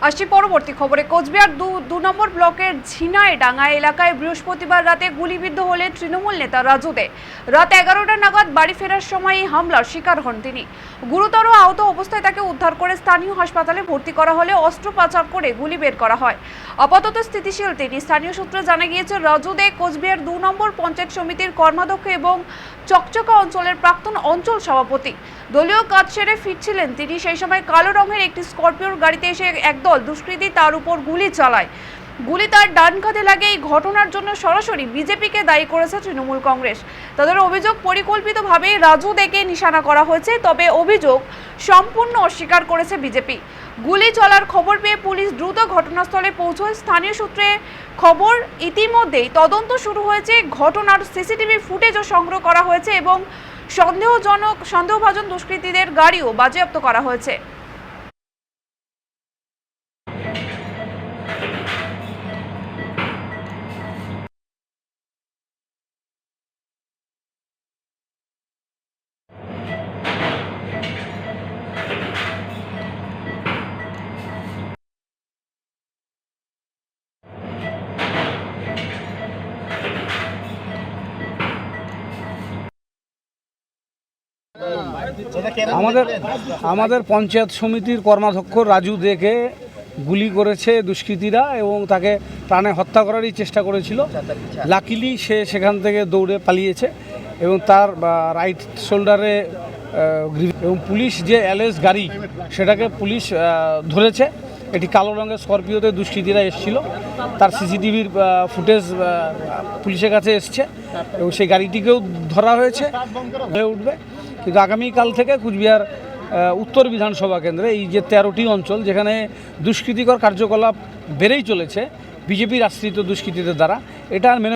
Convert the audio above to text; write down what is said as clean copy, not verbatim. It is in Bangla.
আসছি পরবর্তী খবরে। কোচবিহার দু নম্বর ব্লকের ঝিনাইডাঙ্গা এলাকায় বৃহস্পতিবার রাতে গুলিবিদ্ধ হলেন তৃণমূল নেতা রাজু দে। রাত 11টা নাগাদ বাড়ি ফেরার সময় এই হামলার শিকার হন তিনি। গুরুতর আহত অবস্থায় তাকে উদ্ধার করে স্থানীয় হাসপাতালে ভর্তি করা হলে অস্ত্রোপচার করে গুলি বের করা হয়। আপাতত স্থিতিশীল তিনি। স্থানীয় সূত্রে জানা গিয়েছে, রাজু দে কোচবিহার 2 নম্বর পঞ্চায়েত সমিতির কর্মাধ্যক্ষ এবং চকচকা অঞ্চলের প্রাক্তন অঞ্চল সভাপতি। দলীয় কাজ সেরে ফিরছিলেন তিনি। সেই সময় কালো রঙের একটি স্করপিওর গাড়িতে এসে একদল দুষ্কৃতী তার উপর গুলি চালায়। গুলি তার ডান কাঁধে লাগে। এই ঘটনার জন্য সরাসরি বিজেপিকে দায়ী করেছে তৃণমূল কংগ্রেস। তাদের অভিযোগ, পরিকল্পিতভাবে রাজু দেকে নিশানা করা হয়েছে। তবে অভিযোগ সম্পূর্ণ অস্বীকার করেছে বিজেপি। গুলি চলার খবর পেয়ে পুলিশ দ্রুত ঘটনাস্থলে পৌঁছয়। স্থানীয় সূত্রে খবর, ইতিমধ্যেই তদন্ত শুরু হয়েছে। ঘটনার সিসিটিভি ফুটেজও সংগ্রহ করা হয়েছে এবং সন্দেহভাজন দুষ্কৃতীদের গাড়িও বাজেয়াপ্ত করা হয়েছে। আমাদের পঞ্চায়েত সমিতির কর্মাধ্যক্ষ রাজু দেকে গুলি করেছে দুষ্কৃতীরা এবং তাকে প্রাণে হত্যা করারই চেষ্টা করেছিল। লাকিলি সে সেখান থেকে দৌড়ে পালিয়েছে এবং তার রাইট শোল্ডারে এবং পুলিশ যে এলএস গাড়ি সেটাকে পুলিশ ধরেছে। এটি কালো রঙের স্করপিওতে দুষ্কৃতীরা এসেছিল। তার সিসিটিভির ফুটেজ পুলিশের কাছে এসছে এবং সেই গাড়িটিকেও ধরা হয়ে উঠবে। কিন্তু আগামীকাল থেকে কুচবিহার উত্তর বিধানসভা কেন্দ্রে এই যে 13টি অঞ্চল যেখানে দুষ্কৃতিকর কার্যকলাপ বেড়েই চলেছে বিজেপির আশ্রিত দুষ্কৃতীদের দ্বারা, এটা আর মেনে